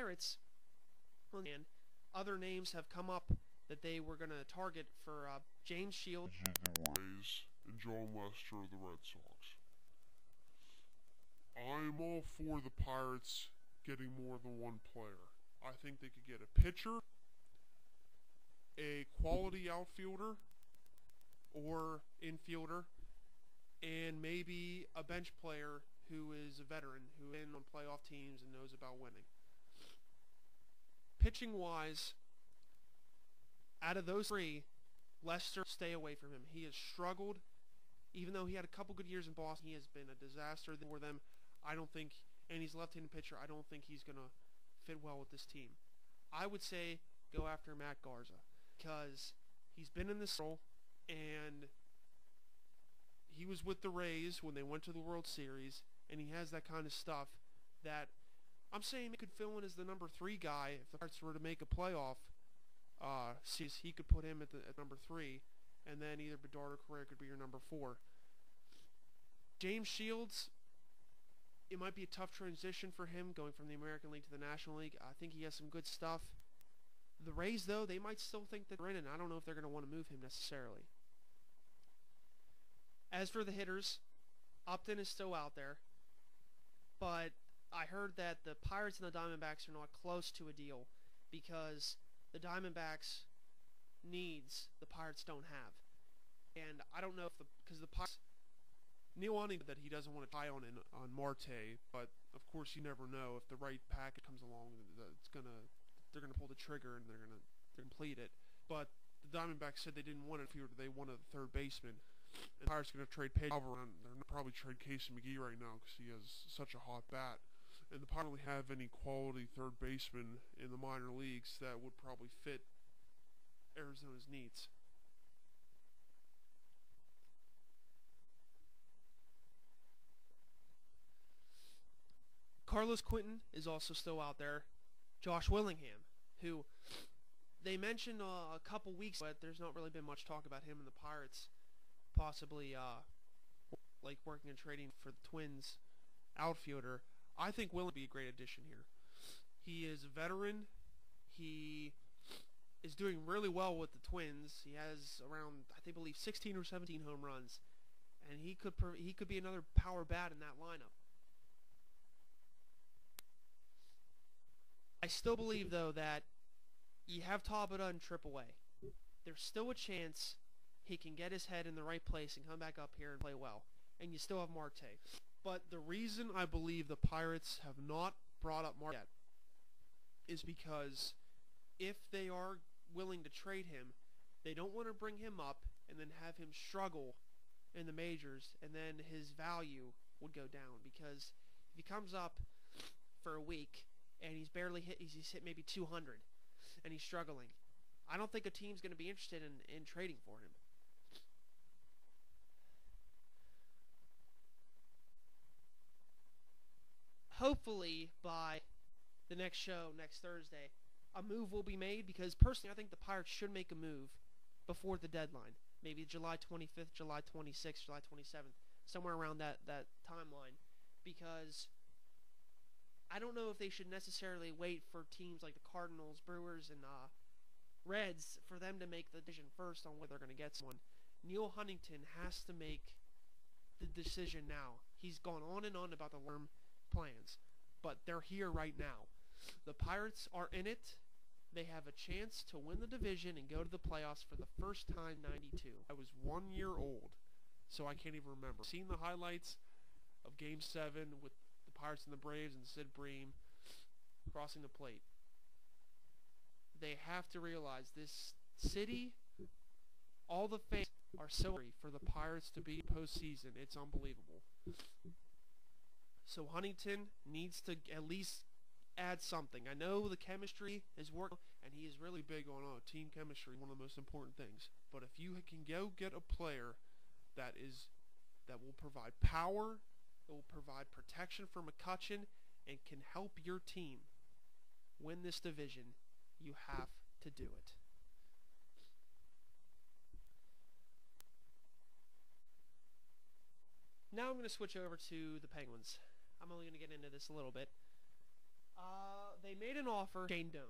Pirates, and other names have come up that they were going to target for James Shields. And John Lester of the Red Sox. I'm all for the Pirates getting more than one player. I think they could get a pitcher, a quality outfielder or infielder, and maybe a bench player who is a veteran, who is on playoff teams and knows about winning. Pitching-wise, out of those three, Lester, stay away from him. He has struggled. Even though he had a couple good years in Boston, he has been a disaster for them. I don't think, and he's a left-handed pitcher, I don't think he's going to fit well with this team. I would say go after Matt Garza, because he's been in this role, and he was with the Rays when they went to the World Series, and he has that kind of stuff that I'm saying he could fill in as the number 3 guy if the Pirates were to make a playoff series. He could put him at number 3, and then either Bedard or Correa could be your number 4. James Shields, it might be a tough transition for him going from the American League to the National League. I think he has some good stuff. The Rays, though, they might still think that they're in, and I don't know if they're going to want to move him necessarily. As for the hitters, Upton is still out there, but I heard that the Pirates and the Diamondbacks are not close to a deal because the Diamondbacks needs the Pirates don't have. And I don't know if because the Pirates, Neil Huntington that he doesn't want to tie on Marte, but of course you never know if the right package comes along, they're gonna pull the trigger and they're gonna complete it. But the Diamondbacks said they didn't want it. They wanted a third baseman. And the Pirates are gonna trade Page over, and they're gonna probably trade Casey McGee right now because he has such a hot bat. And the Pirates don't really have any quality third baseman in the minor leagues that would probably fit Arizona's needs. Carlos Quentin is also still out there. Josh Willingham, who they mentioned a couple weeks, but there's not really been much talk about him and the Pirates possibly like working and trading for the Twins outfielder. I think Willingham would be a great addition here. He is a veteran. He is doing really well with the Twins. He has around, I believe, 16 or 17 home runs, and he could be another power bat in that lineup. I still believe, though, that you have Tabata in AAA. There's still a chance he can get his head in the right place and come back up here and play well. And you still have Marte. But the reason I believe the Pirates have not brought up Marte yet is because if they are willing to trade him, they don't want to bring him up and then have him struggle in the majors, and then his value would go down. Because if he comes up for a week and he's hit maybe 200 and he's struggling, I don't think a team's going to be interested in trading for him. Hopefully by the next show, next Thursday, a move will be made, because personally I think the Pirates should make a move before the deadline. Maybe July 25th, July 26th, July 27th, somewhere around that timeline, because I don't know if they should necessarily wait for teams like the Cardinals, Brewers, and Reds for them to make the decision first on whether they're going to get someone. Neil Huntington has to make the decision now. He's gone on and on about the long plans, but they're here right now. The Pirates are in it. They have a chance to win the division and go to the playoffs for the first time in '92. I was 1 year old, so I can't even remember. Seeing the highlights of Game 7 with the Pirates and the Braves and Sid Bream crossing the plate. They have to realize this city, all the fans are so hungry for the Pirates to be postseason. It's unbelievable. So Huntington needs to at least add something. I know the chemistry is working, and he is really big on team chemistry, one of the most important things. But if you can go get a player that will provide power, it will provide protection for McCutchen, and can help your team win this division, you have to do it. Now I'm going to switch over to the Penguins. I'm only going to get into this a little bit. They made an offer to Shane Doan.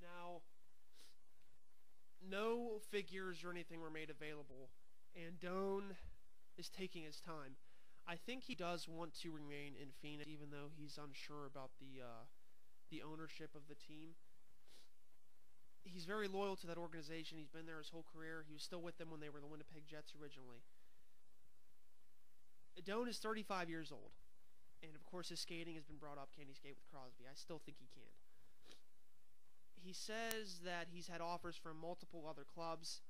Now, no figures or anything were made available, and Doan is taking his time. I think he does want to remain in Phoenix, even though he's unsure about the ownership of the team. He's very loyal to that organization. He's been there his whole career. He was still with them when they were the Winnipeg Jets originally. Doan is 35 years old, and of course his skating has been brought up. Can he skate with Crosby? I still think he can. He says that he's had offers from multiple other clubs,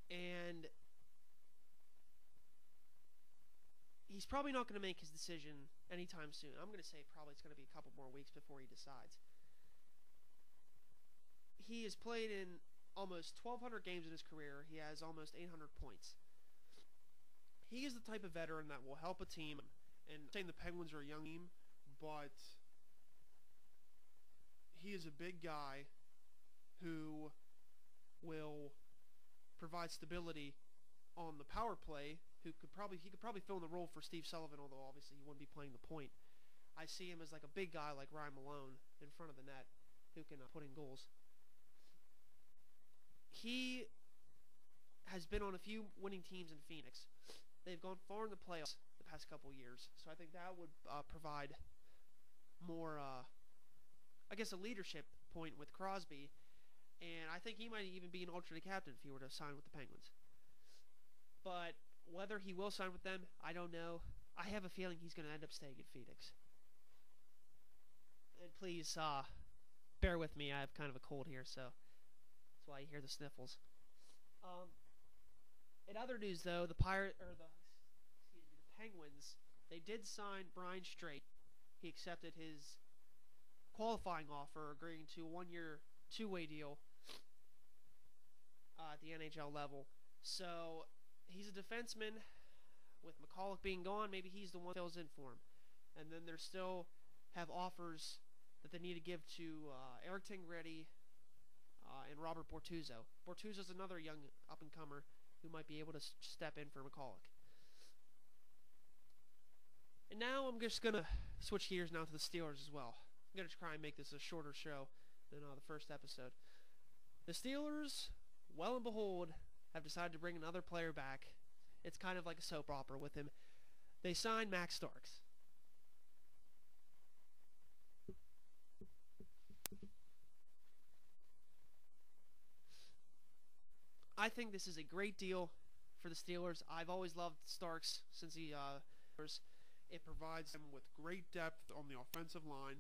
and he's probably not going to make his decision anytime soon. I'm going to say probably it's going to be a couple more weeks before he decides. He has played in almost 1,200 games in his career. He has almost 800 points. He is the type of veteran that will help a team. And I'm saying the Penguins are a young team, but he is a big guy who will provide stability on the power play. He could probably fill in the role for Steve Sullivan, although obviously he wouldn't be playing the point. I see him as like a big guy like Ryan Malone in front of the net who can put in goals. He has been on a few winning teams in Phoenix. They've gone far in the playoffs the past couple years, so I think that would provide more, I guess, a leadership point with Crosby, and I think he might even be an alternate captain if he were to sign with the Penguins. But whether he will sign with them, I don't know. I have a feeling he's going to end up staying in Phoenix. And please, bear with me. I have kind of a cold here, so that's why you hear the sniffles. In other news, though, the Penguins, they did sign Brian Straight. He accepted his qualifying offer, agreeing to a one-year, two-way deal at the NHL level. So he's a defenseman. With McCulloch being gone, maybe he's the one that fills in for him. And then they still have offers that they need to give to Eric Tingretti and Robert Bortuzzo. Bortuzzo's another young up-and-comer who might be able to step in for McCulloch. And now I'm just going to switch gears now to the Steelers as well. I'm going to try and make this a shorter show than the first episode. The Steelers, well and behold, have decided to bring another player back. It's kind of like a soap opera with him. They signed Max Starks. I think this is a great deal for the Steelers. I've always loved Starks since it provides them with great depth on the offensive line,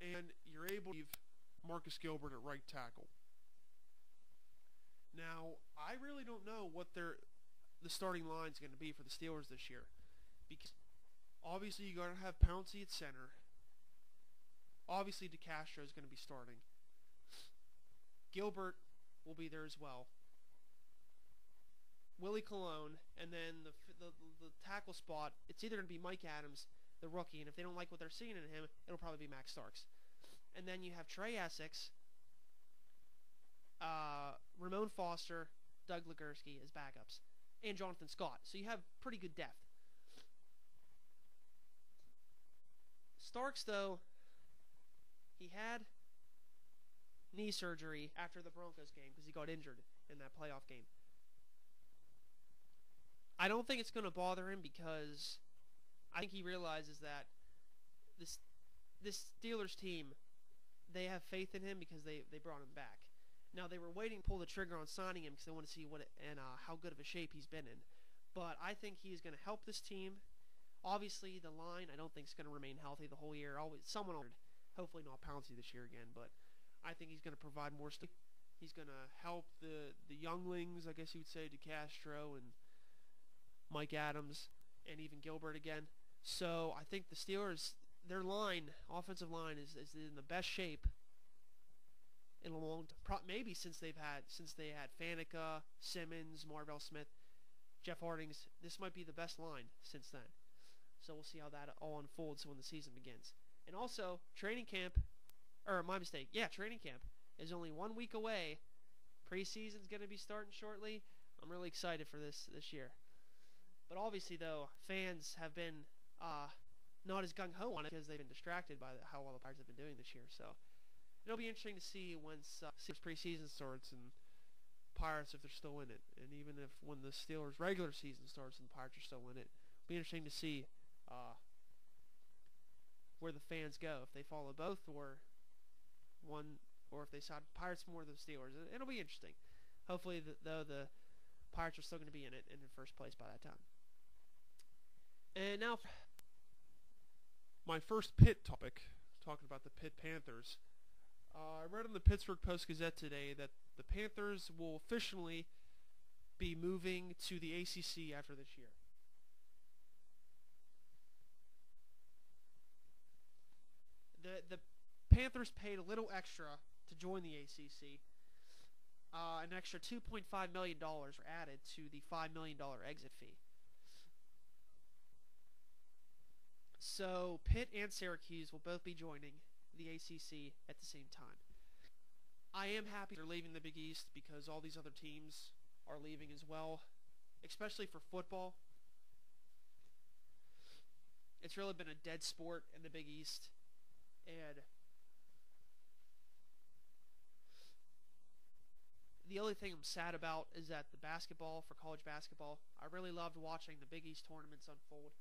and you're able to leave Marcus Gilbert at right tackle. Now, I really don't know what the starting line is going to be for the Steelers this year, because obviously you're going to have Pouncey at center. Obviously, DeCastro is going to be starting. Gilbert will be there as well. Willie Colon, and then the tackle spot, it's either going to be Mike Adams, the rookie, and if they don't like what they're seeing in him, it'll probably be Max Starks. And then you have Trey Essex, Ramon Foster, Doug Legursky as backups, and Jonathan Scott. So you have pretty good depth. Starks, though, he had knee surgery after the Broncos game because he got injured in that playoff game. I don't think it's going to bother him because I think he realizes that this Steelers team, they have faith in him because they brought him back. Now, they were waiting to pull the trigger on signing him because they want to see how good of a shape he's been in. But I think he's going to help this team. Obviously, the line, I don't think is going to remain healthy the whole year. Someone ordered, hopefully not Pouncey this year again, but I think he's going to provide more. He's going to help the younglings, I guess you would say, DeCastro and Mike Adams, and even Gilbert again. So I think the Steelers, their offensive line is in the best shape in a long time. Maybe since they had Faneca, Simmons, Marvell Smith, Jeff Hardings. This might be the best line since then. So we'll see how that all unfolds when the season begins. And also, training camp is only 1 week away Preseason's going to be starting shortly. I'm really excited for this year. But obviously, though, fans have been not as gung-ho on it because they've been distracted by how well the Pirates have been doing this year. So it'll be interesting to see once preseason starts and Pirates if they're still in it. And even if when the Steelers' regular season starts and the Pirates are still in it, it'll be interesting to see where the fans go. If they follow both or one, or if they side Pirates more than the Steelers. It'll be interesting. Hopefully, though, the Pirates are still going to be in it in first place by that time. And now, my first Pitt topic, talking about the Pitt Panthers. I read in the Pittsburgh Post-Gazette today that the Panthers will officially be moving to the ACC after this year. The Panthers paid a little extra to join the ACC. An extra $2.5 million were added to the $5 million exit fee. So Pitt and Syracuse will both be joining the ACC at the same time. I am happy they're leaving the Big East because all these other teams are leaving as well, especially for football. It's really been a dead sport in the Big East, and the only thing I'm sad about is that the basketball, for college basketball, I really loved watching the Big East tournaments unfold.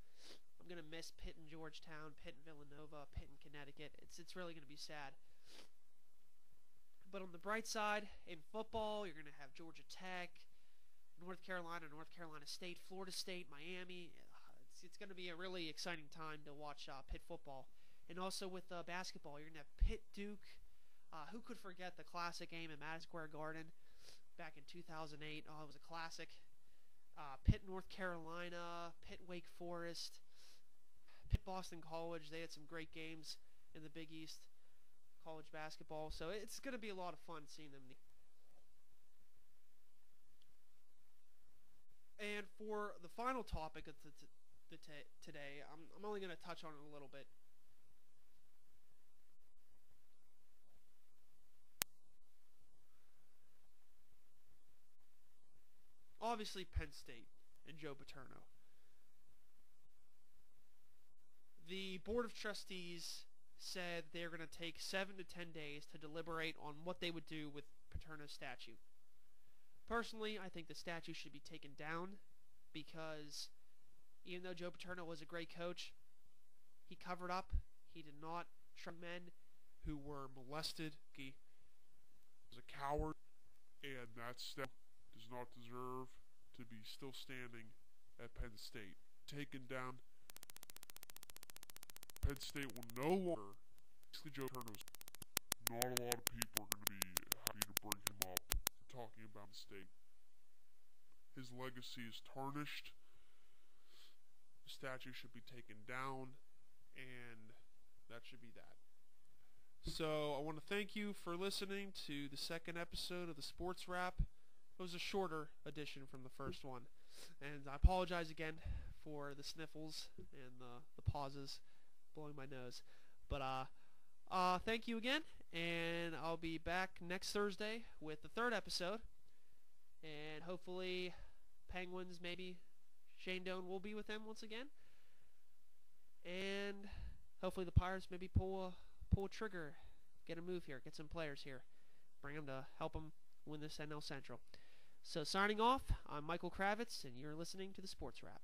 I'm going to miss Pitt and Georgetown, Pitt and Villanova, Pitt and Connecticut. It's really going to be sad. But on the bright side, in football, you're going to have Georgia Tech, North Carolina State, Florida State, Miami. It's going to be a really exciting time to watch Pitt football. And also with basketball, you're going to have Pitt Duke. Who could forget the classic game at Madison Square Garden back in 2008? Oh, it was a classic. Pitt North Carolina, Pitt Wake Forest, Pitt Boston College. They had some great games in the Big East college basketball. So it's going to be a lot of fun seeing them. And for the final topic of today, I'm only going to touch on it a little bit. Obviously, Penn State and Joe Paterno. The Board of Trustees said they're going to take 7 to 10 days to deliberate on what they would do with Paterno's statue. Personally, I think the statue should be taken down because even though Joe Paterno was a great coach, he covered up. He did not treat men who were molested. He was a coward, and that step does not deserve to be still standing at Penn State. Taken down. Penn State will no longer. Basically, Joe Paterno's. Not a lot of people are going to be happy to bring him up talking about the state. His legacy is tarnished. The statue should be taken down, and that should be that. So I want to thank you for listening to the second episode of the Sports Wrap. It was a shorter edition from the first one, and I apologize again for the sniffles and the pauses, blowing my nose. But thank you again, and I'll be back next Thursday with the third episode, and hopefully Penguins, maybe Shane Doan will be with them once again, and hopefully the Pirates maybe pull a trigger, get a move here, get some players here, bring them to help them win this NL Central. So signing off, I'm Michael Kravetz, and you're listening to the Sports Wrap.